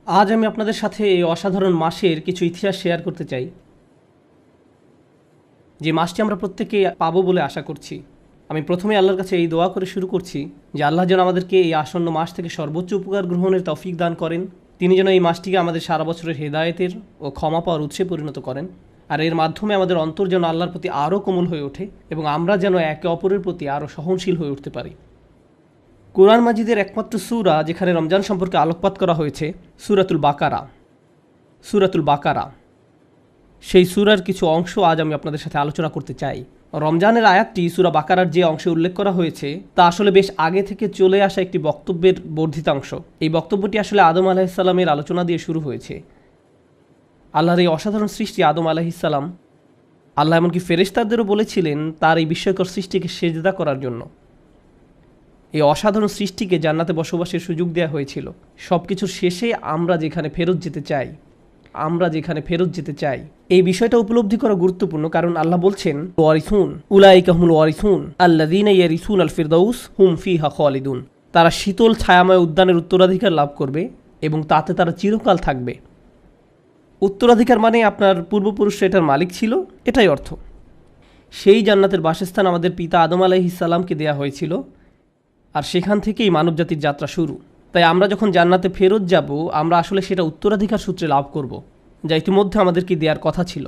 আজ আমি আপনাদের সাথে এই অসাধারণ মাসের কিছু ইতিহাস শেয়ার করতে চাই, যে মাসটি আমরা প্রত্যেকে পাবো বলে আশা করছি। আমি প্রথমে আল্লাহর কাছে এই দোয়া করে শুরু করছি যে আল্লাহ যেন আমাদেরকে এই আসন্ন মাস থেকে সর্বোচ্চ উপকার গ্রহণের তৌফিক দান করেন। তিনি যেন এই মাসটিকে আমাদের সারা বছরের হেদায়েতের ও ক্ষমা পাওয়ার উৎসে পরিণত করেন, আর এর মাধ্যমে আমাদের অন্তর যেন আল্লাহর প্রতি আরও কোমল হয়ে ওঠে এবং আমরা যেন একে অপরের প্রতি আরও সহনশীল হয়ে উঠতে পারি। কোরআন মাজিদের একমাত্র সূরা যেখানে রমজান সম্পর্কে আলোকপাত করা হয়েছে সূরাতুল বাকারা। সেই সূরার কিছু অংশ আজ আমি আপনাদের সাথে আলোচনা করতে চাই। রমজানের আয়াতটি সূরা বাকারার যে অংশে উল্লেখ করা হয়েছে তা আসলে বেশ আগে থেকে চলে আসা একটি বক্তব্যের বর্ধিতাংশ। এই বক্তব্যটি আসলে আদম আলাইহিসসালামের আলোচনা দিয়ে শুরু হয়েছে। আল্লাহর এই অসাধারণ সৃষ্টি আদম আলাইহিসসালাম, আল্লাহ এমনকি ফেরেশতাদেরও বলেছিলেন তার এই বিস্ময়কর সৃষ্টিকে সেজদা করার জন্য। এই অসাধারণ সৃষ্টিকে জান্নাতে বসবাসের সুযোগ দেওয়া হয়েছিল। সব কিছুর শেষে আমরা যেখানে ফেরত যেতে চাই এই বিষয়টা উপলব্ধি করা গুরুত্বপূর্ণ, কারণ আল্লাহ বলছেন ওয়ারিসুন উলাইকা হুমুল ওয়ারিসুন আল্লাযীনা ইয়ারিসুন আল ফিরদাউস হুম ফিহা খালিদুন। তারা শীতল ছায়াময় উদ্যানের উত্তরাধিকার লাভ করবে এবং তাতে তারা চিরকাল থাকবে। উত্তরাধিকার মানে আপনার পূর্বপুরুষরা এটার মালিক ছিল, এটাই অর্থ। সেই জান্নাতের বাসস্থান আমাদের পিতা আদম আলাইহিসসালামকে দেয়া হয়েছিল, আর সেখান থেকেই মানবজাতির যাত্রা শুরু। তাই আমরা যখন জান্নাতে ফেরত যাব, আমরা আসলে সেটা উত্তরাধিকার সূত্রে লাভ করব, যা ইতিমধ্যে আমাদেরকে দেওয়ার কথা ছিল।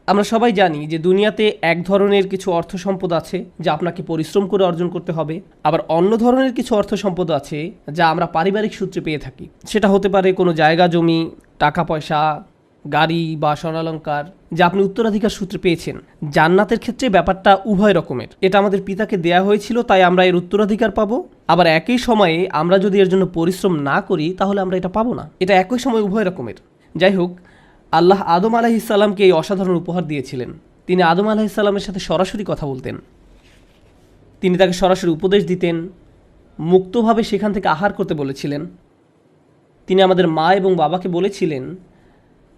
আমরা সবাই জানি যে দুনিয়াতে এক ধরনের কিছু অর্থ সম্পদ আছে যা আপনাকে পরিশ্রম করে অর্জন করতে হবে, আবার অন্য ধরনের কিছু অর্থ সম্পদ আছে যা আমরা পারিবারিক সূত্রে পেয়ে থাকি। সেটা হতে পারে কোনো জায়গা জমি, টাকা পয়সা, গাড়ি বা স্বর্ণালঙ্কার, যা আপনি উত্তরাধিকার সূত্রে পেয়েছেন। জান্নাতের ক্ষেত্রে ব্যাপারটা উভয় রকমের। এটা আমাদের পিতাকে দেয়া হয়েছিল, তাই আমরা এর উত্তরাধিকার পাবো। আবার একই সময়ে আমরা যদি এর জন্য পরিশ্রম না করি তাহলে আমরা এটা পাবো না। এটা একই সময় উভয় রকমের। যাই হোক, আল্লাহ আদম আলাইহিসসালামকে এই অসাধারণ উপহার দিয়েছিলেন। তিনি আদম আলাইহিসসালামের সাথে সরাসরি কথা বলতেন, তিনি তাকে সরাসরি উপদেশ দিতেন, মুক্তভাবে সেখান থেকে আহার করতে বলেছিলেন। তিনি আমাদের মা এবং বাবাকে বলেছিলেন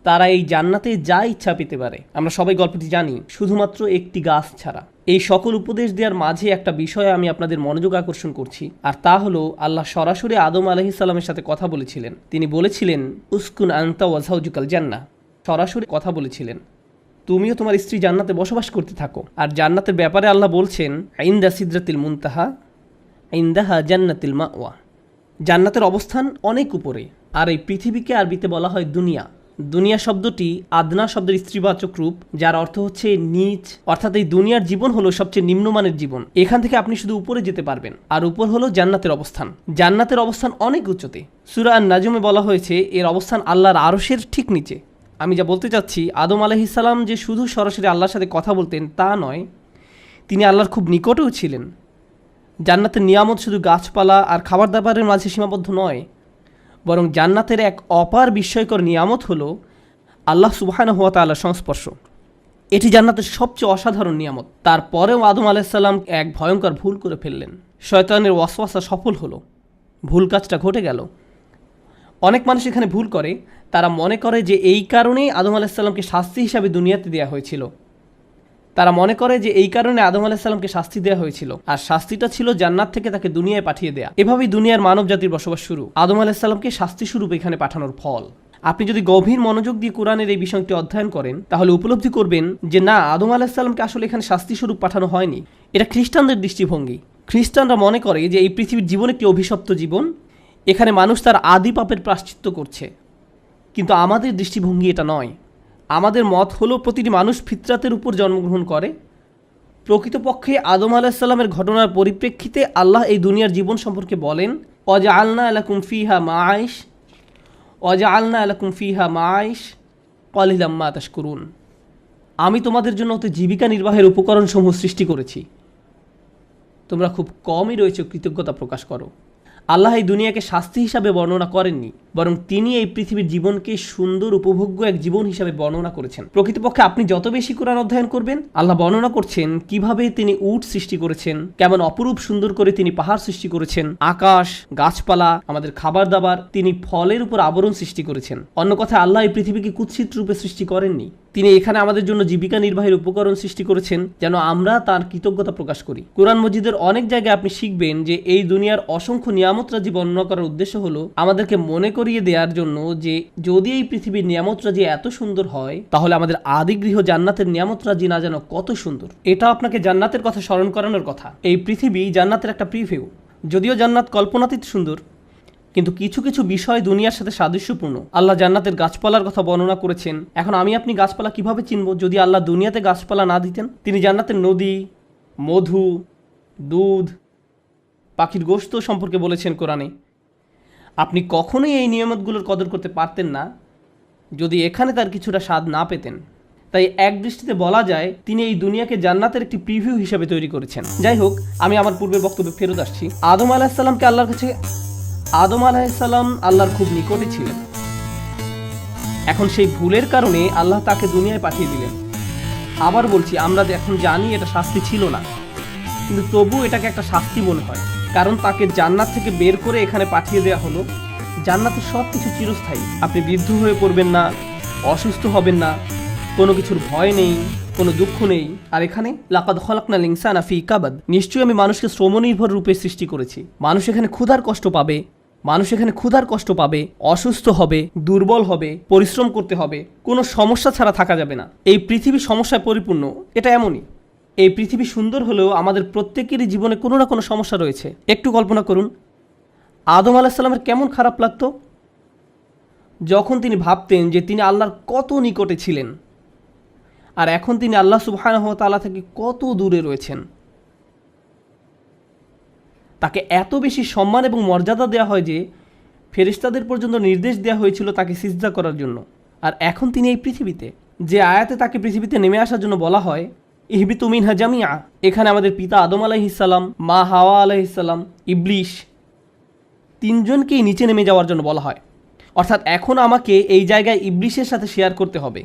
তারা এই জান্নাতে যা ইচ্ছা পেতে পারে। আমরা সবাই গল্পটি জানি, শুধুমাত্র একটি গাছ ছাড়া। এই সকল উপদেশ দেওয়ার মাঝে একটা বিষয়ে আমি আপনাদের মনোযোগ আকর্ষণ করছি, আর তা হলো আল্লাহ সরাসরি আদম আলাইহিসসালামের সাথে কথা বলেছিলেন। তিনি বলেছিলেন উসকুন আনতা ওয়া যাওজুকাল জান্নাহ। সরাসরি কথা বলেছিলেন, তুমিও তোমার স্ত্রী জান্নাতে বসবাস করতে থাকো। আর জান্নাতের ব্যাপারে আল্লাহ বলছেন ইনদা সিদরাতিল মুনতাহা ইনদাহা জান্নাতুল মাওয়া। জান্নাতের অবস্থান অনেক উপরে, আর এই পৃথিবীকে আরবিতে বলা হয় দুনিয়া। দুনিয়া শব্দটি আদনা শব্দের স্ত্রীবাচক রূপ, যার অর্থ হচ্ছে নিচ। অর্থাৎ এই দুনিয়ার জীবন হলো সবচেয়ে নিম্নমানের জীবন। এখান থেকে আপনি শুধু উপরে যেতে পারবেন, আর উপর হলো জান্নাতের অবস্থান। জান্নাতের অবস্থান অনেক উচ্চতে। সূরা আন-নাজমে বলা হয়েছে এর অবস্থান আল্লাহর আরশের ঠিক নিচে। আমি যা বলতে চাচ্ছি, আদম আলাইহিসসালাম যে শুধু সরাসরি আল্লাহর সাথে কথা বলতেন তা নয়, তিনি আল্লাহর খুব নিকটেও ছিলেন। জান্নাতের নিয়ামত শুধু গাছপালা আর খাবার দাবারের মাঝে সীমাবদ্ধ নয়, বরং জান্নাতের এক অপার বিস্ময়কর নিয়ামত হলো আল্লাহ সুবহানাহু ওয়া তাআলার সংস্পর্শ। এটি জান্নাতের সবচেয়ে অসাধারণ নিয়ামত। তারপরেও আদম আলাইহিসসালাম এক ভয়ঙ্কর ভুল করে ফেললেন। শয়তানের ওয়াসওয়াসা সফল হলো, ভুল কাজটা ঘটে গেল। অনেক মানুষ এখানে ভুল করে, তারা মনে করে যে এই কারণেই আদম আলাইহিসসালামকে শাস্তি হিসাবে দুনিয়াতে দেওয়া হয়েছিল। শাস্তি দেওয়া হয়েছিল, আর শাস্তিটা ছিল জান্নাত থেকে তাকে দুনিয়ায় পাঠিয়ে দেয়া। এভাবেই দুনিয়ার মানব জাতির বসবাস শুরু। আদম আলাইহিসসালামকে শাস্তি স্বরূপ এখানে পাঠানোর ফল। আপনি যদি গভীর মনোযোগ দিয়ে কোরআনের এই বিষয়টি অধ্যয়ন করেন, তাহলে উপলব্ধি করবেন যে না, আদম আলাইহিসসালামকে আসলে এখানে শাস্তি স্বরূপ পাঠানো হয়নি। এটা খ্রিস্টানদের দৃষ্টিভঙ্গি। খ্রিস্টানরা মনে করে যে এই পৃথিবীর জীবন একটি অভিশপ্ত জীবন, এখানে মানুষ তার আদি পাপের প্রায়শ্চিত্ত করছে। কিন্তু আমাদের দৃষ্টিভঙ্গি এটা নয়। আমাদের মত হলো প্রতিটি মানুষ ফিতরাতের উপর জন্মগ্রহণ করে। প্রকৃতপক্ষে আদম আলাইহিসসালামের ঘটনার পরিপ্রেক্ষিতে আল্লাহ এই দুনিয়ার জীবন সম্পর্কে বলেন ওয়াজআলনা লাকুম ফিহা মাআইশ ক্বালিলাম মা তাশকুরুন। আমি তোমাদের জন্য ওতে জীবিকা নির্বাহের উপকরণসমূহ সৃষ্টি করেছি, তোমরা খুব কমই রয়েছে কৃতজ্ঞতা প্রকাশ করো। আল্লাহ এই দুনিয়াকে শাস্তি হিসাবে বর্ণনা করেননি, বরং তিনি এই পৃথিবীর জীবনকে সুন্দর উপভোগ্য এক জীবন হিসাবে বর্ণনা করেছেন। প্রকৃতপক্ষে আপনি যত বেশি কোরআন অধ্যয়ন করবেন, আল্লাহ বর্ণনা করছেন কিভাবে তিনি উট সৃষ্টি করেছেন, কেমন অপরূপ সুন্দর করে তিনি পাহাড় সৃষ্টি করেছেন, আকাশ, গাছপালা, আমাদের খাবার দাবার, তিনি ফলের উপর আবরণ সৃষ্টি করেছেন। অন্য কথায় আল্লাহ এই পৃথিবীকে কুৎসিত রূপে সৃষ্টি করেননি। তিনি এখানে আমাদের জন্য জীবিকা নির্বাহের উপকরণ সৃষ্টি করেছেন যেন আমরা তার কৃতজ্ঞতা প্রকাশ করি। কোরআন মজিদের অনেক জায়গায় আপনি শিখবেন যে এই দুনিয়ার অসংখ্য নিয়ামত নিয়ামতরাজি বর্ণনা করার উদ্দেশ্য হলো আমাদেরকে মনে করিয়ে দেওয়ার জন্য যে যদি এই পৃথিবীর নিয়ামতরাজি এত সুন্দর হয় তাহলে আমাদের আদি গৃহ জান্নাতের নিয়ামতরাজি না যেন কত সুন্দর। এটা আপনাকে জান্নাতের কথা স্মরণ করানোর কথা। এই পৃথিবী জান্নাতের একটা প্রিভিউ। যদিও জান্নাত কল্পনাতীত সুন্দর, কিন্তু কিছু কিছু বিষয় দুনিয়ার সাথে সাদৃশ্যপূর্ণ। আল্লাহ জান্নাতের গাছপালার কথা বর্ণনা করেছেন। এখন আমি আপনি গাছপালা কিভাবে চিনব যদি আল্লাহ দুনিয়াতে গাছপালা না দিতেন? তিনি জান্নাতের নদী, মধু, দুধ, পাখির গোশত সম্পর্কে বলেছেন কোরআনে। আপনি কখনোই এই নিয়ামতগুলোর কদর করতে পারতেন না যদি এখানে তার কিছুটা স্বাদ না পেতেন। তাই এক দৃষ্টিতে বলা যায় তিনি এই দুনিয়াকে জান্নাতের একটি প্রিভিউ হিসেবে তৈরি করেছেন। যাই হোক, আমি আমার পূর্বের বক্তব্যে ফেরত আসছি। আদম আলাহিসাল্লামকে আদম আলাহিসাল্লাম আল্লাহর খুব নিকটে ছিলেন। এখন সেই ভুলের কারণে আল্লাহ তাকে দুনিয়ায় পাঠিয়ে দিলেন। আবার বলছি, আমরা এখন জানি এটা শাস্তি ছিল না, কিন্তু তবু এটাকে একটা শাস্তি মনে হয়, কারণ তাকে জান্নাত থেকে বের করে এখানে পাঠিয়ে দেওয়া হলো। জান্নাতের সব কিছু চিরস্থায়ী। আপনি বৃদ্ধ হয়ে পড়বেন না, অসুস্থ হবেন না, কোনো কিছুর ভয় নেই, কোনো দুঃখ নেই। আর এখানে লাকাদ খলাকনাল ইনসানা ফি কাবাদ, নিশ্চয়ই আমি মানুষকে শ্রমনির্ভর রূপে সৃষ্টি করেছি। মানুষ এখানে ক্ষুধার কষ্ট পাবে, অসুস্থ হবে, দুর্বল হবে, পরিশ্রম করতে হবে, কোনো সমস্যা ছাড়া থাকা যাবে না। এই পৃথিবী সমস্যায় পরিপূর্ণ, এটা এমনই। এই পৃথিবী সুন্দর হলেও আমাদের প্রত্যেকেরই জীবনে কোনো না কোনো সমস্যা রয়েছে। একটু কল্পনা করুন, আদম আলাহিসাল্লামের কেমন খারাপ লাগতো যখন তিনি ভাবতেন যে তিনি আল্লাহর কত নিকটে ছিলেন, আর এখন তিনি আল্লাহ সুবহানাহু ওয়া তাআলা থেকে কত দূরে রয়েছেন। তাকে এত বেশি সম্মান এবং মর্যাদা দেওয়া হয় যে ফেরেশতাদের পর্যন্ত নির্দেশ দেওয়া হয়েছিল তাকে সিজদা করার জন্য। আর এখন তিনি এই পৃথিবীতে, যে আয়াতে তাকে পৃথিবীতে নেমে আসার জন্য বলা হয় ইহবিতু মিনহা জামিআ, এখানে আমাদের পিতা আদম আলাইহিসসালাম, মা হাওয়া আলাইহিসসালাম, ইবলিশ তিনজনকেই নিচে নেমে যাওয়ার জন্য বলা হয়। অর্থাৎ এখন আমাকে এই জায়গায় ইবলিশের সাথে শেয়ার করতে হবে।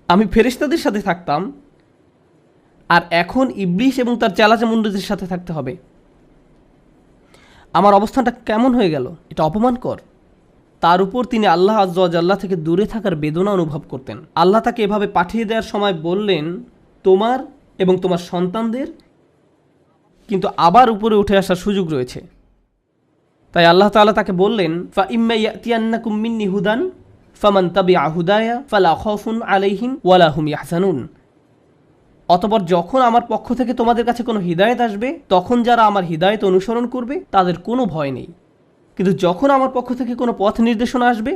আমি ফেরেশতাদের সাথে থাকতাম, আর এখন ইবলিশ এবং তার চেলাচামুন্ডদের সাথে থাকতে হবে। আমার অবস্থানটা কেমন হয়ে গেল? এটা অপমানকর। তার উপর তিনি আল্লাহ আযজা ওয়া জাল্লা থেকে দূরে থাকার বেদনা অনুভব করতেন। আল্লাহ তাকে এভাবে পাঠিয়ে দেওয়ার সময় বললেন, তোমার এবং তোমার সন্তানদের কিন্তু আবার উপরে উঠে আসার সুযোগ রয়েছে। তাই আল্লাহ তাআলা তাকে বললেন, ফা ইম্মা ইয়াতিয়ান্নাকুম মিন্নি হুদান ফামান তাবিআ হুদায়া ফালা খাউফুন আলাইহিম ওয়ালা হুম ইয়াহজানুন। অতঃপর যখন আমার পক্ষ থেকে তোমাদের কাছে কোনো হিদায়েত আসবে, তখন যারা আমার হিদায়েত অনুসরণ করবে তাদের কোনো ভয় নেই। কিন্তু যখন আমার পক্ষ থেকে কোনো পথ নির্দেশনা আসবে,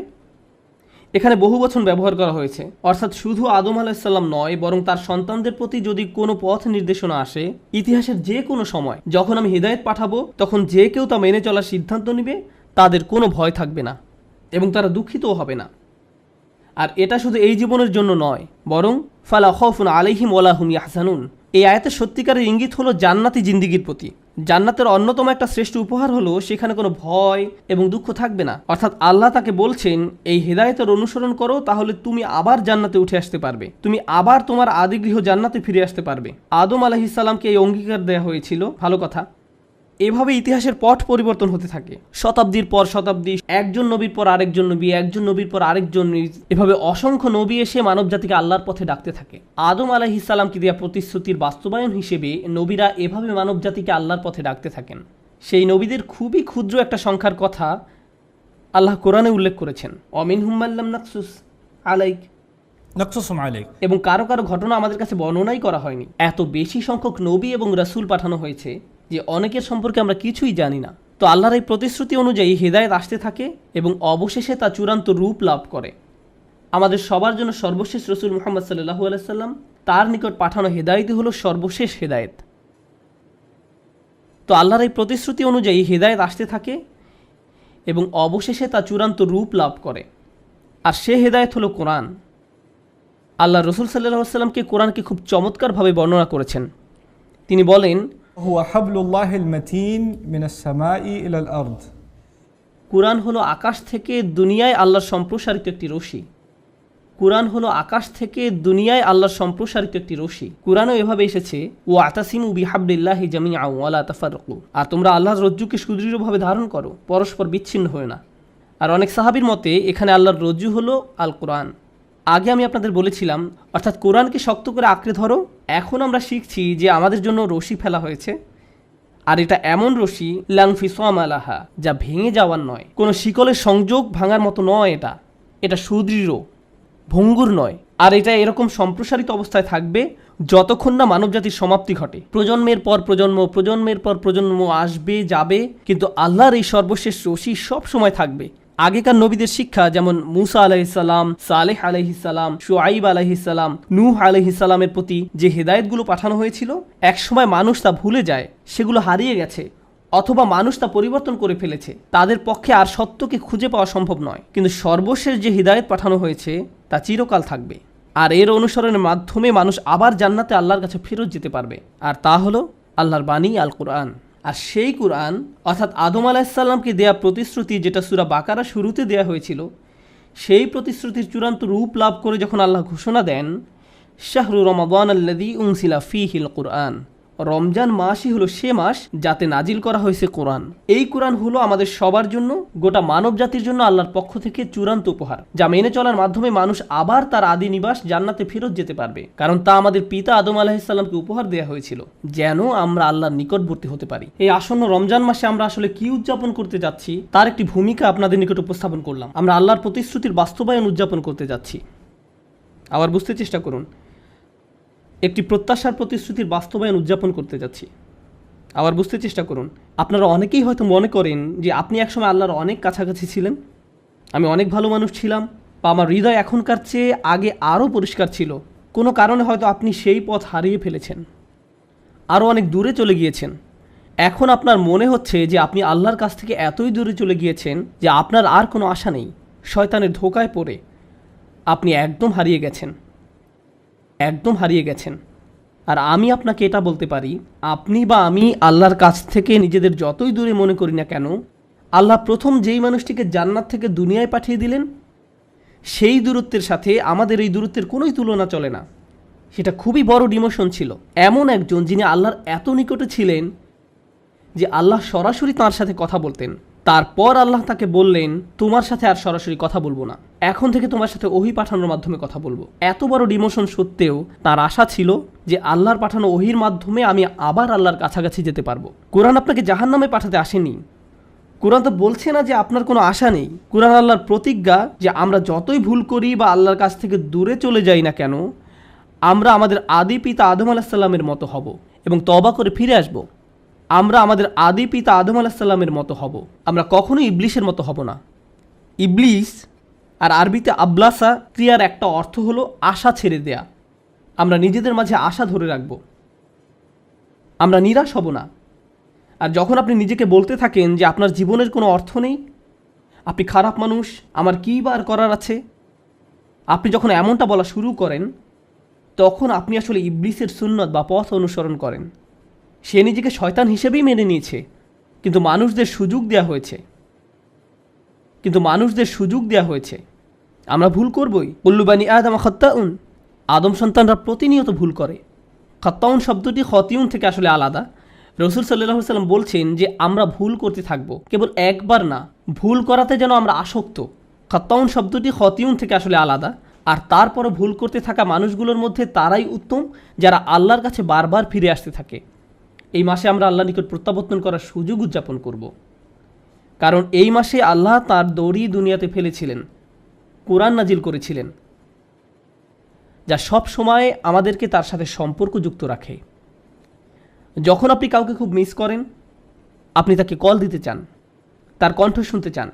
এখানে বহু বচন ব্যবহার করা হয়েছে, অর্থাৎ শুধু আদম আলাইহিসসালাম নয়, বরং তার সন্তানদের প্রতি যদি কোনো পথ নির্দেশনা আসে, ইতিহাসের যে কোনো সময় যখন আমি হিদায়েত পাঠাবো, তখন যে কেউ তা মেনে চলার সিদ্ধান্ত নেবে, তাদের কোনো ভয় থাকবে না এবং তারা দুঃখিতও হবে না। আর এটা শুধু এই জীবনের জন্য নয়, বরং ফালা খাউফুন আলাইহিম ওয়ালা হুম ইয়াহজানুন। এই আয়াতের সত্যিকারের ইঙ্গিত হলো জান্নাতি জিন্দিগির প্রতি। জান্নাতের অন্যতম একটা শ্রেষ্ঠ উপহার হলো সেখানে কোনো ভয় এবং দুঃখ থাকবে না। অর্থাৎ আল্লাহ তাকে বলছেন, এই হিদায়াতের অনুসরণ করো, তাহলে তুমি আবার জান্নাতে উঠে আসতে পারবে, তুমি আবার তোমার আদিগৃহ জান্নাতে ফিরে আসতে পারবে। আদম আলাইহিসসালামকে এই অঙ্গীকার দেওয়া হয়েছিল, ভালো কথা। এভাবে ইতিহাসের পট পরিবর্তন হতে থাকে, শতাব্দীর পর শতাব্দী, একজন নবীর পর আরেকজন নবী, একজন নবীর পর আরেকজন নবী, এভাবে অসংখ্য নবী এসে মানব জাতিকে আল্লাহর পথে ডাকতে থাকে। আদম আলাইহিসসালামকে দেওয়া প্রতিশ্রুতির বাস্তবায়ন হিসেবে নবীরা এভাবে মানব জাতিকে আল্লাহর পথে ডাকতে থাকেন। সেই নবীদের খুবই ক্ষুদ্র একটা সংখ্যার কথা আল্লাহ কোরআনে উল্লেখ করেছেন, অমিনহুম মাল্লাম নাকসুস আলাইক, এবং কারো কারো ঘটনা আমাদের কাছে বর্ণনাই করা হয়নি। এত বেশি সংখ্যক নবী এবং রাসূল পাঠানো হয়েছে যে অনেকের সম্পর্কে আমরা কিছুই জানি না। তো আল্লাহর এই প্রতিশ্রুতি অনুযায়ী হিদায়াত আসতে থাকে এবং অবশেষে তা চূড়ান্ত রূপ লাভ করে। আমাদের সবার জন্য সর্বশেষ রাসূল মুহাম্মদ সাল্লাল্লাহু আলাইহি সাল্লাম, তার নিকট পাঠানো হিদায়াতই হলো সর্বশেষ হিদায়াত। তো আল্লাহর এই প্রতিশ্রুতি অনুযায়ী হিদায়াত আসতে থাকে এবং অবশেষে তা চূড়ান্ত রূপ লাভ করে। আর সে হিদায়াত হলো কোরআন। আল্লাহ রাসূল সাল্লাল্লাহু আলাইহি সাল্লামকে কোরআনকে খুব চমৎকারভাবে বর্ণনা করেছেন। তিনি বলেন, হুয়া হাবলুল্লাহিল মাতিন মিনাস সামাই ইলাল আরদ। কোরআন হলো আকাশ থেকে দুনিয়ায় আল্লাহর সম্প্রসারিত একটি রশি। কোরআন হলো আকাশ থেকে দুনিয়ায় আল্লাহর সম্প্রসারিত একটি রশি। কোরআনও এভাবে এসেছে, ওয়াতাসিমু বিহাবলিল্লাহি জামিআ ওয়া লা তাফাররাকু, আর তোমরা আল্লাহর রজ্জুকে সুদৃঢ়ভাবে ধারণ করো, পরস্পর বিচ্ছিন্ন হও না। আর অনেক সাহাবীর মতে এখানে আল্লাহর রজ্জু হলো আল কোরআন। আগে আমি আপনাদের বলেছিলাম, অর্থাৎ কোরআনকে শক্ত করে আঁকড়ে ধরো। এখন আমরা শিখছি যে আমাদের জন্য রশি ফেলা হয়েছে, আর এটা এমন রশি লাংফিসাম আলাহা, যা ভেঙে যাওয়ার নয়, কোনো শিকলের সংযোগ ভাঙার মতো নয়। এটা সুদৃঢ়, ভঙ্গুর নয়। আর এটা এরকম সম্প্রসারিত অবস্থায় থাকবে যতক্ষণ না মানবজাতির সমাপ্তি ঘটে। প্রজন্মের পর প্রজন্ম, প্রজন্মের পর প্রজন্ম আসবে যাবে, কিন্তু আল্লাহর এই সর্বশেষ রশি সব সময় থাকবে। আগেকার নবীদের শিক্ষা, যেমন মুসা আলাইহিসসালাম, সালেহ আলাইহিসসালাম, শুআইব আলাইহিসসালাম, নূহ আলাইহিসসালামের প্রতি যে হেদায়েতগুলো পাঠানো হয়েছিল, একসময় মানুষ তা ভুলে যায়, সেগুলো হারিয়ে গেছে, অথবা মানুষ তা পরিবর্তন করে ফেলেছে। তাদের পক্ষে আর সত্যকে খুঁজে পাওয়া সম্ভব নয়। কিন্তু সর্বশেষ যে হিদায়াত পাঠানো হয়েছে তা চিরকাল থাকবে। আর এর অনুসরণের মাধ্যমে মানুষ আবার জান্নাতে আল্লাহর কাছে ফেরত যেতে পারবে। আর তা হলো আল্লাহর বাণী আল কুরআন। আর সেই কুরআন, অর্থাৎ আদম আলাইহিসসালামকে দেয়া প্রতিশ্রুতি, যেটা সূরা বাকারা শুরুতে দেয়া হয়েছিল, সেই প্রতিশ্রুতির চূড়ান্ত রূপ লাভ করে যখন আল্লাহ ঘোষণা দেন, শাহরু রমাদান আল্লাযী উনসিলা ফীহিল কুরআন, রমজান মাসই হলো সে মাস যাতে নাজিল করা হয়েছে কোরআন। এই কোরআন হলো আমাদের সবার জন্য, গোটা মানব জাতির জন্য আল্লাহর পক্ষ থেকে চূড়ান্ত উপহার, যা মেনে চলার মাধ্যমে মানুষ আবার তার আদি নিবাস জান্নাতে ফেরত যেতে পারবে। কারণ তা আমাদের পিতা আদম আলাইহিসসালামকে উপহার দেওয়া হয়েছিল, যেন আমরা আল্লাহর নিকটবর্তী হতে পারি। এই আসন্ন রমজান মাসে আমরা আসলে কি উদযাপন করতে যাচ্ছি তার একটি ভূমিকা আপনাদের নিকট উপস্থাপন করলাম। আমরা আল্লাহর প্রতিশ্রুতির বাস্তবায়ন উদযাপন করতে যাচ্ছি। আবার বুঝতে চেষ্টা করুন, একটি প্রত্যাশার প্রতিশ্রুতির বাস্তবায়ন উদযাপন করতে যাচ্ছি। আবার বুঝতে চেষ্টা করুন, আপনারা অনেকেই হয়তো মনে করেন যে আপনি একসময় আল্লাহর অনেক কাছাকাছি ছিলেন, আমি অনেক ভালো মানুষ ছিলাম, বা আমার হৃদয় এখনকার চেয়ে আগে আরও পরিষ্কার ছিল। কোনো কারণে হয়তো আপনি সেই পথ হারিয়ে ফেলেছেন, আরও অনেক দূরে চলে গিয়েছেন। এখন আপনার মনে হচ্ছে যে আপনি আল্লাহর কাছ থেকে এতই দূরে চলে গিয়েছেন যে আপনার আর কোনো আশা নেই। শয়তানের ধোকায় পড়ে আপনি একদম হারিয়ে গেছেন। আর আমি আপনাকে এটা বলতে পারি, আপনি বা আমি আল্লাহর কাছ থেকে নিজেদের যতই দূরে মনে করি না কেন, আল্লাহ প্রথম যেই মানুষটিকে জান্নাত থেকে দুনিয়ায় পাঠিয়ে দিলেন, সেই দূরত্বের সাথে আমাদের এই দূরত্বের কোনোই তুলনা চলে না। সেটা খুবই বড় ডিমোশন ছিল। এমন একজন যিনি আল্লাহর এত নিকটে ছিলেন যে আল্লাহ সরাসরি তাঁর সাথে কথা বলতেন। তারপর আল্লাহ তাকে বললেন, তোমার সাথে আর সরাসরি কথা বলবো না, এখন থেকে তোমার সাথে ওহী পাঠানোর মাধ্যমে কথা বলবো। এত বড় ডিমোশন সত্ত্বেও তার আশা ছিল যে আল্লাহর পাঠানো ওহীর মাধ্যমে আমি আবার আল্লাহর কাছাকাছি যেতে পারবো। কোরআন আপনাকে জাহান্নামে পাঠাতে আসেনি। কোরআন তো বলছে না যে আপনার কোনো আশা নেই। কোরআন আল্লাহর প্রতিজ্ঞা যে আমরা যতই ভুল করি বা আল্লাহর কাছ থেকে দূরে চলে যাই না কেন, আমরা আমাদের আদি পিতা আদম আলাইহিস সালামের মতো হব এবং তওবা করে ফিরে আসব। আমরা আমাদের আদি পিতা আদম আলাইহিস সালামের মতো হব। আমরা কখনোই ইবলিসের মতো হব না। ইবলিস আর আরবিতে আবলাসা ক্রিয়ার একটা অর্থ হলো আশা ছেড়ে দেয়া। আমরা নিজেদের মাঝে আশা ধরে রাখব, আমরা নিরাশ হব না। আর যখন আপনি নিজেকে বলতে থাকেন যে আপনার জীবনের কোনো অর্থ নেই, আপনি খারাপ মানুষ, আমার কী বা আর করার আছে, আপনি যখন এমনটা বলা শুরু করেন, তখন আপনি আসলে ইবলিসের সুন্নত বা পথ অনুসরণ করেন। সে নিজেকে শয়তান হিসেবেই মেনে নিয়েছে, কিন্তু মানুষদের সুযোগ দেয়া হয়েছে। আমরা ভুল করবই। কুল্লু বানি আদম খাত্তাউন, আদম সন্তানরা প্রতিনিয়ত ভুল করে। খাত্তাউন শব্দটি খতিউন থেকে আসলে আলাদা। রাসূল সাল্লাল্লাহু আলাইহি ওয়াসাল্লাম বলছেন যে আমরা ভুল করতে থাকবো, কেবল একবার না, ভুল করাতে যেন আমরা আসক্ত। খাত্তাউন শব্দটি খতিউন থেকে আসলে আলাদা। আর তারপরে ভুল করতে থাকা মানুষগুলোর মধ্যে তারাই উত্তম যারা আল্লাহর কাছে বারবার ফিরে আসতে থাকে। এই মাসে আমরা আল্লাহর নিকট প্রত্যাবর্তন করার সুযোগ উদযাপন করব, কারণ এই মাসে আল্লাহ তার দড়ি দুনিয়াতে ফেলেছিলেন, কোরআন নাজিল করেছিলেন, যা সব সময় আমাদেরকে তার সাথে সম্পর্ক যুক্ত রাখে। যখন আপনি কাউকে খুব মিস করেন, আপনি তাকে কল দিতে চান, তার কণ্ঠ শুনতে চান।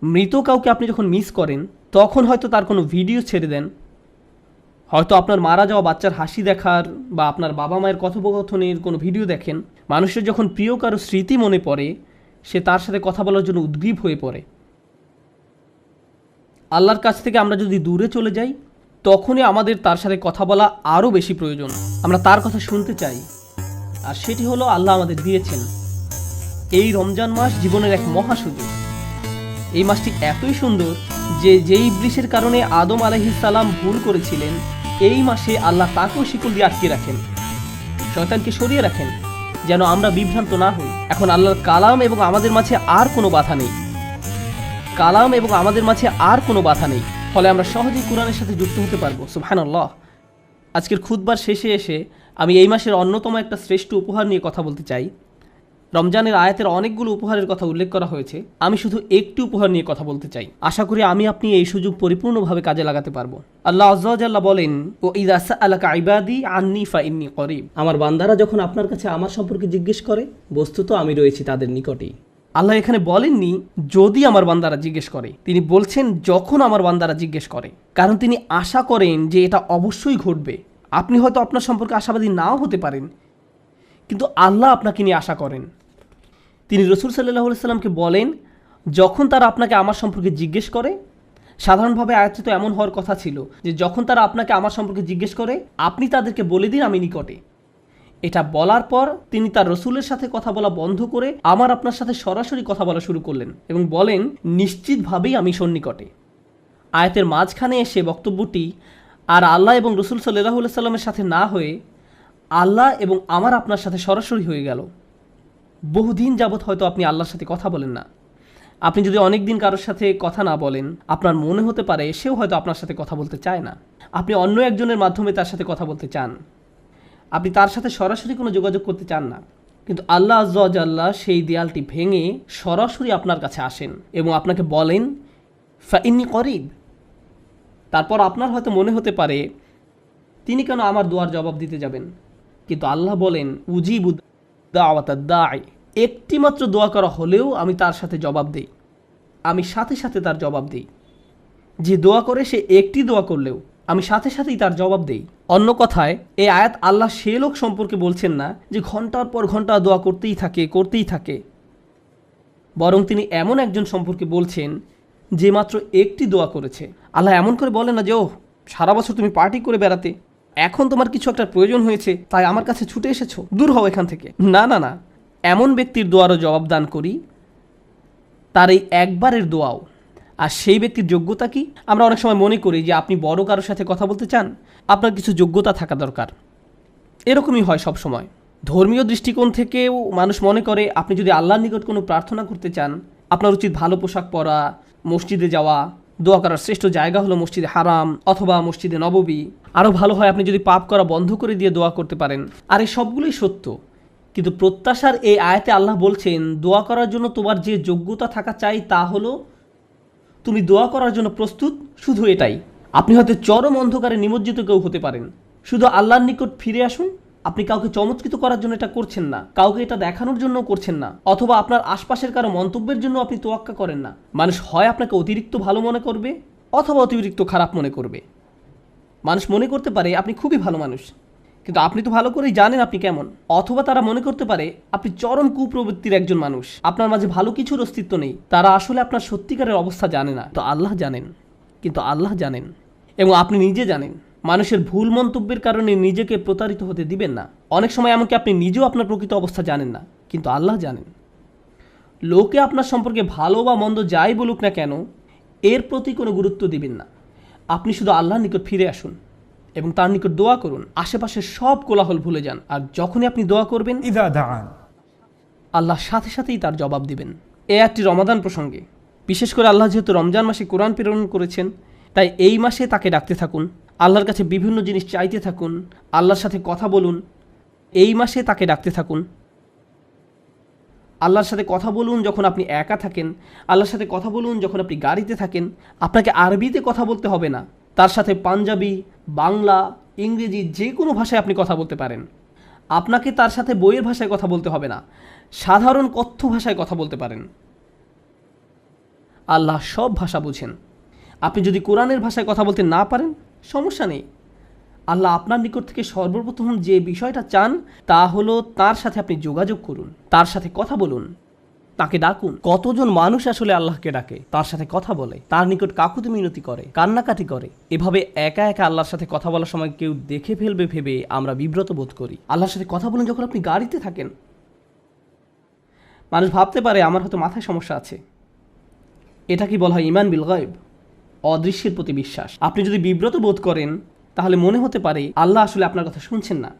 মৃত কাউকে আপনি যখন মিস করেন, তখন হয়তো তার কোনো ভিডিও ছেড়ে দেন, হয়তো আপনার মারা যাওয়া বাচ্চার হাসি দেখার বা আপনার বাবা মায়ের কথোপকথনের কোনো ভিডিও দেখেন। মানুষের যখন প্রিয় কারো স্মৃতি মনে পড়ে, সে তার সাথে কথা বলার জন্য উদ্গ্রীব হয়ে পড়ে। আল্লাহর কাছ থেকে আমরা যদি দূরে চলে যাই, তখনই আমাদের তার সাথে কথা বলা আরও বেশি প্রয়োজন। আমরা তার কথা শুনতে চাই, আর সেটি হলো আল্লাহ আমাদের দিয়েছেন। এই রমজান মাস জীবনের এক মহা সুযোগ। এই মাসটি এতই সুন্দর যে যেই ইবলিসের কারণে আদম আলাইহিস সালাম ভুল করেছিলেন, এই মাসে আল্লাহ তাকেও শিকল দিয়ে আটকে রাখেন, শয়তানকে সরিয়ে রাখেন, যেন আমরা বিভ্রান্ত না হই। এখন আল্লাহর কালাম এবং আমাদের মাঝে আর কোনো বাধা নেই। ফলে আমরা সহজেই কোরআনের সাথে যুক্ত হতে পারবো। সুবহানাল্লাহ। আজকের খুতবার শেষে এসে আমি এই মাসের অন্যতম একটা শ্রেষ্ঠ উপহার নিয়ে কথা বলতে চাই। রমজানের আয়াতের অনেকগুলো উপহারের কথা উল্লেখ করা হয়েছে, আমি শুধু একটি উপহার নিয়ে কথা বলতে চাই। আশা করি আমি আপনি এই সুযোগ পরিপূর্ণভাবে কাজে লাগাতে পারবো। আল্লাহ আযজা ওয়া জাল্লা বলেন, ও ইযা সাআলাকা ইবাদি আন্নী ফাইন্নী করিব। আমার বান্দারা যখন আপনার কাছে আমার সম্পর্কে জিজ্ঞেস করে, বস্তুত আমি রয়েছি তাদের নিকটেই। আল্লাহ এখানে বলেননি যদি আমার বান্দারা জিজ্ঞেস করে, তিনি বলছেন যখন আমার বান্দারা জিজ্ঞেস করে, কারণ তিনি আশা করেন যে এটা অবশ্যই ঘটবে। আপনি হয়তো আপনার সম্পর্কে আশাবাদী নাও হতে পারেন, কিন্তু আল্লাহ আপনাকে নিয়ে আশা করেন। তিনি রাসূল সাল্লাল্লাহু আলাইহি সাল্লামকে বলেন, যখন তারা আপনাকে আমার সম্পর্কে জিজ্ঞেস করে, সাধারণভাবে আয়াতটি তো এমন হওয়ার কথা ছিল যে যখন তারা আপনাকে আমার সম্পর্কে জিজ্ঞেস করে আপনি তাদেরকে বলে দিন আমি নিকটে। এটা বলার পর তিনি তার রসুলের সাথে কথা বলা বন্ধ করে আমার আপনার সাথে সরাসরি কথা বলা শুরু করলেন এবং বলেন, নিশ্চিতভাবেই আমি সন্নিকটে। আয়াতের মাঝখানে এসে বক্তব্যটি আর আল্লাহ এবং রসুল সাল্লাল্লাহু আলাইহি সাল্লামের সাথে না হয়ে আল্লাহ এবং আমার আপনার সাথে সরাসরি হয়ে গেল। বহুদিন যাবৎ হয়তো আপনি আল্লাহর সাথে কথা বলেন না। আপনি যদি অনেক দিন কারোর সাথে কথা না বলেন, আপনার মনে হতে পারে সেও হয়তো আপনার সাথে কথা বলতে চায় না। আপনি অন্য একজনের মাধ্যমে তার সাথে কথা বলতে চান, আপনি তার সাথে সরাসরি কোনো যোগাযোগ করতে চান না। কিন্তু আল্লাহ আযজা ওয়া জাল্লা সেই দেয়ালটি ভেঙে সরাসরি আপনার কাছে আসেন এবং আপনাকে বলেন, ফাইন্নী করিব। তারপর আপনার হয়তো মনে হতে পারে তিনি কেন আমার দোয়ার জবাব দিতে যাবেন, কিন্তু আল্লাহ বলেন, উজিবু দাওয়াতাদ দাঈ। একটি মাত্র দোয়া করা হলেও আমি তার সাথে জবাব দেই, আমি সাথে সাথে তার জবাব দেই। যে দোয়া করে সে একটি দোয়া করলেও আমি সাথে সাথেই তার জবাব দেই। অন্য কথায় এই আয়াত আল্লাহ সে লোক সম্পর্কে বলছেন না যে ঘন্টার পর ঘন্টা দোয়া করতেই থাকে, বরং তিনি এমন একজন সম্পর্কে বলছেন যে মাত্র একটি দোয়া করেছে। আল্লাহ এমন করে বলেন না যে ও সারা বছর তুমি পার্টি করে বেড়াতে, এখন তোমার কিছু একটা প্রয়োজন হয়েছে তাই আমার কাছে ছুটে এসেছো, দূর হও এখান থেকে। না না না, এমন ব্যক্তির দোয়ারও জবাব দান করি, তার এই একবারের দোয়াও। আর সেই ব্যক্তির যোগ্যতা কি? আমরা অনেক সময় মনে করি যে আপনি বড় কারোর সাথে কথা বলতে চান, আপনার কিছু যোগ্যতা থাকা দরকার। এরকমই হয় সব সময়। ধর্মীয় দৃষ্টিকোণ থেকেও মানুষ মনে করে আপনি যদি আল্লাহর নিকট কোনো প্রার্থনা করতে চান, আপনার উচিত ভালো পোশাক পরা, মসজিদে যাওয়া, দোয়া করার শ্রেষ্ঠ জায়গা হলো মসজিদে হারাম অথবা মসজিদে নববী। আরও ভালো হয় আপনি যদি পাপ করা বন্ধ করে দিয়ে দোয়া করতে পারেন। আর এই সবগুলোই সত্য, কিন্তু প্রত্যাশার এই আয়াতে আল্লাহ বলছেন, দোয়া করার জন্য তোমার যে যোগ্যতা থাকা চাই তা হলো তুমি দোয়া করার জন্য প্রস্তুত, শুধু এটাই। আপনি হয়তো চরম অন্ধকারে নিমজ্জিত কেউ হতে পারেন, শুধু আল্লাহর নিকট ফিরে আসুন। আপনি কাউকে চমৎকৃত করার জন্য এটা করছেন না, কাউকে এটা দেখানোর জন্য করছেন না, অথবা আপনার আশপাশের কারো মন্তব্যের জন্য আপনি তোয়াক্কা করেন না। মানুষ হয় আপনাকে অতিরিক্ত ভালো মনে করবে অথবা অতিরিক্ত খারাপ মনে করবে। মানুষ মনে করতে পারে আপনি খুবই ভালো মানুষ, কিন্তু আপনি তো ভালো করেই জানেন আপনি কেমন। অথবা তারা মনে করতে পারে আপনি চরম কুপ্রবৃত্তির একজন মানুষ, আপনার মাঝে ভালো কিছুর অস্তিত্ব নেই। তারা আসলে আপনার সত্যিকারের অবস্থা জানে না। তো আল্লাহ জানেন, কিন্তু আল্লাহ জানেন এবং আপনি নিজে জানেন। মানুষের ভুল মন্তব্যের কারণে নিজেকে প্রতারিত হতে দিবেন না। অনেক সময় এমনকি আপনি নিজেও আপনার প্রকৃত অবস্থা জানেন না, কিন্তু আল্লাহ জানেন। লোকে আপনার সম্পর্কে ভালো বা মন্দ যাই বলুক না কেন, এর প্রতি কোনো গুরুত্ব দিবেন না। আপনি শুধু আল্লাহর নিকট ফিরে আসুন এবং তার নিকট দোয়া করুন। আশেপাশের সব কোলাহল ভুলে যান। আর যখনই আপনি দোয়া করবেন, إذا دعان আল্লাহ সাথে সাথেই তার জবাব দিবেন। এ একটি রমাদান প্রসঙ্গে, বিশেষ করে আল্লাহ যেহেতু রমজান মাসে কোরআন প্রেরণ করেছেন, তাই এই মাসে তাকে ডাকতে থাকুন, আল্লাহর কাছে বিভিন্ন জিনিস চাইতে থাকুন, আল্লাহর সাথে কথা বলুন। এই মাসে তাকে ডাকতে থাকুন, আল্লাহর সাথে কথা বলুন যখন আপনি একা থাকেন, আল্লাহর সাথে কথা বলুন যখন আপনি গাড়িতে থাকেন। আপনাকে আরবিতে কথা বলতে হবে না, তার সাথে পাঞ্জাবি, বাংলা, ইংরেজি যে কোনো ভাষায় আপনি কথা বলতে পারেন। আপনাকে তার সাথে বইয়ের ভাষায় কথা বলতে হবে না, সাধারণ কথ্য ভাষায় কথা বলতে পারেন। আল্লাহ সব ভাষা বুঝেন। আপনি যদি কোরআনের ভাষায় কথা বলতে না পারেন, সমস্যা নেই। আল্লাহ আপনার নিকট থেকে সর্বপ্রথম যে বিষয়টা চান তা হলো তার সাথে আপনি যোগাযোগ করুন, তার সাথে কথা বলুন, তাকে ডাকুন। কতজন মানুষ আসলে আল্লাহকে ডাকে, তার সাথে কথা বলে, তার নিকট কাকুতি মিনতি করে, কান্নাকাটি করে। এভাবে একা একা আল্লাহর সাথে কথা বলার সময় কেউ দেখে ফেলবে ভেবে আমরা বিব্রত বোধ করি। আল্লাহর সাথে কথা বলুন যখন আপনি গাড়িতে থাকেন। মানুষ ভাবতে পারে আমার হয়তো মাথায় সমস্যা আছে। এটা কি বলা হয় ঈমান বিল গায়ব, অদৃশ্যের প্রতি বিশ্বাস। আপনি যদি বিব্রত বোধ করেন তাহলে মনে হতে পারে আল্লাহ আসলে আপনার কথা শুনছেন না।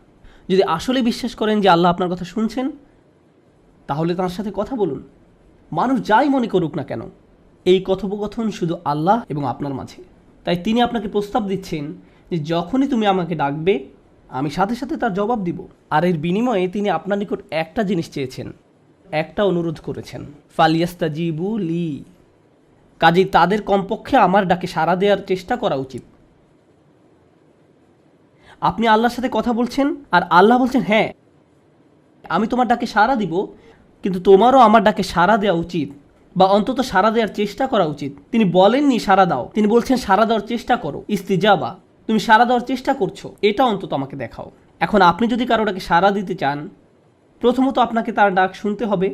যদি আসলে বিশ্বাস করেন যে আল্লাহ আপনার কথা শুনছেন, তাহলে তার সাথে কথা বলুন। মানুষ যাই মনে করুক না কেন, এই কথোপকথন শুধু আল্লাহ এবং আপনার মাঝে। তাই তিনি আপনাকে প্রস্তাব দিচ্ছেন যে যখনই তুমি আমাকে ডাকবে, আমি সাথে সাথে তার জবাব দিব। আর এর বিনিময়ে তিনি আপনার নিকট একটা জিনিস চেয়েছেন, একটা অনুরোধ করেছেন, ফালিয়াস্তাজিবু লি, কাজেই তাদের কমপক্ষে আমার ডাকে সাড়া দেওয়ার চেষ্টা করা উচিত। আপনি আল্লাহর সাথে কথা বলছেন আর আল্লাহ বলছেন, হ্যাঁ আমি তোমার ডাকে সাড়া দিব, কিন্তু তোমারও আমার ডাকে সাড়া দেওয়া উচিত, বা অন্তত সাড়া দেওয়ার চেষ্টা করা উচিত। তিনি বলেননি সাড়া দাও, তিনি বলছেন সাড়া দেওয়ার চেষ্টা করো। ইস্তিজাবা, তুমি সাড়া দেওয়ার চেষ্টা করছো, এটা অন্তত আমাকে দেখাও। এখন আপনি যদি কারো ডাকে সাড়া দিতে চান, প্রথমত আপনাকে তার ডাক শুনতে হবে।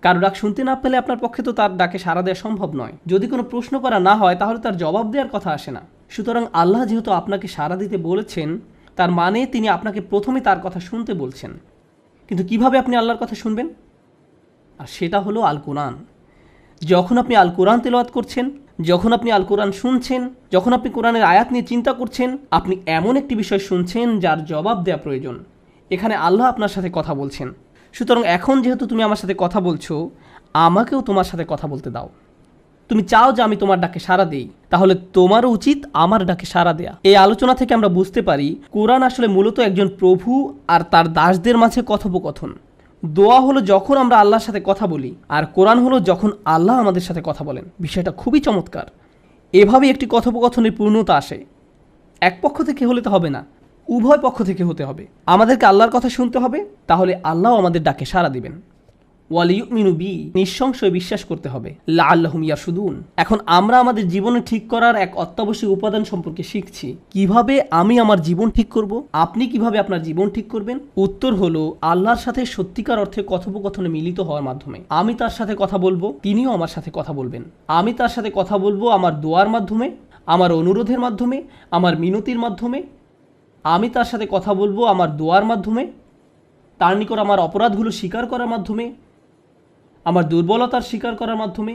কারো ডাক শুনতে না পেলে আপনার পক্ষে তো তার ডাকে সাড়া দেওয়া সম্ভব নয়। যদি কোনো প্রশ্ন করা না হয় তাহলে তার জবাব দেওয়ার কথা আসে না। সুতরাং আল্লাহ যেহেতু আপনাকে সাড়া দিতে বলেছেন, তার মানে তিনি আপনাকে প্রথমে তার কথা শুনতে বলছেন। কিন্তু কিভাবে আপনি আল্লাহর কথা শুনবেন? আর সেটা হলো আল কোরআন। যখন আপনি আল কোরআন তেলাওয়াত করছেন, যখন আপনি আল কোরআন শুনছেন, যখন আপনি কোরআনের আয়াত নিয়ে চিন্তা করছেন, আপনি এমন একটি বিষয় শুনছেন যার জবাব দেওয়া প্রয়োজন। এখানে আল্লাহ আপনার সাথে কথা বলছেন। সুতরাং এখন যেহেতু তুমি আমার সাথে কথা বলছো, আমাকেও তোমার সাথে কথা বলতে দাও। তুমি চাও যে আমি তোমার ডাকে সাড়া দেই, তাহলে তোমারও উচিত আমার ডাকে সাড়া দেয়া। এই আলোচনা থেকে আমরা বুঝতে পারি কোরআন আসলে মূলত একজন প্রভু আর তার দাসদের মাঝে কথোপকথন। দোয়া হলো যখন আমরা আল্লাহর সাথে কথা বলি, আর কোরআন হলো যখন আল্লাহ আমাদের সাথে কথা বলেন। বিষয়টা খুবই চমৎকার। এভাবে একটি কথোপকথনের পূর্ণতা আসে। এক পক্ষ থেকে হলে তো হবে না, উভয় পক্ষ থেকে হতে হবে। আমাদেরকে আল্লাহর কথা শুনতে হবে, তাহলে আল্লাহ আমাদের ডাকে সাড়া দিবেন। ওয়ালিউমিনু বি, নিঃসংশয় বিশ্বাস করতে হবে। লাআল্লাহুম ইয়ারশুদুন। এখন আমরা আমাদের জীবনে ঠিক করার এক অত্যাবশ্যক উপাদান সম্পর্কে শিখছি। কিভাবে আমি আমার জীবন ঠিক করব? আপনি কিভাবে আপনার জীবন ঠিক করবেন? উত্তর হলো আল্লাহর সাথে সত্যিকার অর্থে কথোপকথনে মিলিত হওয়ার মাধ্যমে। আমি তার সাথে কথা বলবো, তিনিও আমার সাথে কথা বলবেন। আমি তার সাথে কথা বলবো আমার দোয়ার মাধ্যমে, আমার অনুরোধের মাধ্যমে, আমার মিনতির মাধ্যমে। আমি তার সাথে কথা বলবো আমার দোয়ার মাধ্যমে, তার নিকট আমার অপরাধগুলো স্বীকার করার মাধ্যমে, আমার দুর্বলতার স্বীকার করার মাধ্যমে,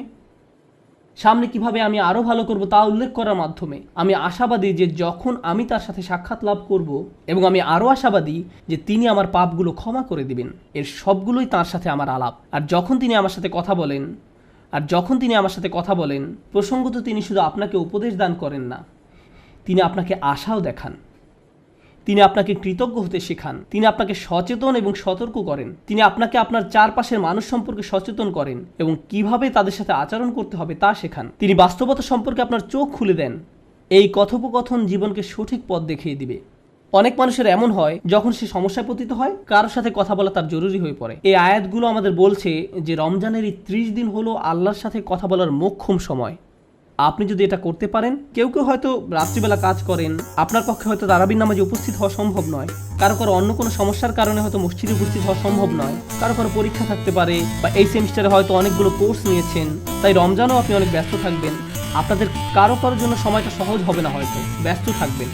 সামনে কিভাবে আমি আরও ভালো করব তা উল্লেখ করার মাধ্যমে। আমি আশাবাদী যে যখন আমি তার সাথে সাক্ষাৎ লাভ করব, এবং আমি আরও আশাবাদী যে তিনি আমার পাপগুলো ক্ষমা করে দিবেন। এর সবগুলোই তার সাথে আমার আলাপ। আর যখন তিনি আমার সাথে কথা বলেন, প্রসঙ্গত তিনি শুধু আপনাকে উপদেশ দান করেন না, তিনি আপনাকে আশাও দেখান। তিনি আপনাকে কৃতজ্ঞ হতে শেখান। তিনি আপনাকে সচেতন এবং সতর্ক করেন। তিনি আপনাকে আপনার চারপাশের মানুষ সম্পর্কে সচেতন করেন এবং কিভাবে তাদের সাথে আচরণ করতে হবে তা শেখান। তিনি বাস্তবতা সম্পর্কে আপনার চোখ খুলে দেন। এই কথোপকথন জীবনকে সঠিক পথ দেখিয়ে দিবে। অনেক মানুষের এমন হয়, যখন সে সমস্যায় পতিত হয়, কারোর সাথে কথা বলা তার জরুরি হয়ে পড়ে। এই আয়াতগুলো আমাদের বলছে যে রমজানের এই 30 দিন হলো আল্লাহর সাথে কথা বলার মোক্ষম সময়। আপনি যদি এটা করতে পারেন, কেউ হয়তো রাত্রিবেলা কাজ করেন, আপনার পক্ষে হয়তো তারাবির নামাজে উপস্থিত হওয়া সম্ভব নয়, কারো অন্য কোনো সমস্যার কারণে হয়তো মসজিদে উপস্থিত হওয়া সম্ভব নয়, কারো পরীক্ষা থাকতে পারে, বা এই সেমিস্টারে হয়তো অনেকগুলো কোর্স নিয়েছেন, তাই রমজানও আপনি অনেক ব্যস্ত থাকবেন। আপনাদের কারোর জন্য সময়টা সহজ হবে না, হয়তো ব্যস্ত থাকবেন।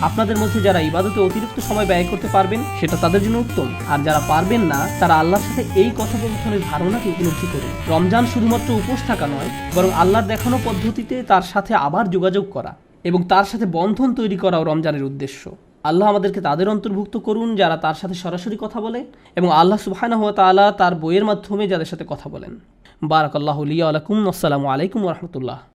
আপনাদের মধ্যে যারা ইবাদতে অতিরিক্ত সময় ব্যয় করতে পারবেন, সেটা তাদের জন্য উত্তম। আর যারা পারবেন না, তারা আল্লাহর সাথে এই কথোপকথনের ধারণাকে উপলব্ধি করুন। রমজান শুধুমাত্র উপোস থাকা নয়, বরং আল্লাহর দেখানো পদ্ধতিতে তার সাথে আবার যোগাযোগ করা এবং তার সাথে বন্ধন তৈরি করাও রমজানের উদ্দেশ্য। আল্লাহ আমাদেরকে তাদের অন্তর্ভুক্ত করুন যারা তার সাথে সরাসরি কথা বলে, এবং আল্লাহ সুবহানাহু ওয়া তাআলা তার বইয়ের মাধ্যমে যাদের সাথে কথা বলেন। বারাকাল্লাহু লি ওয়া লাকুম। আসসালামু আলাইকুম ওয়া রাহমাতুল্লাহ।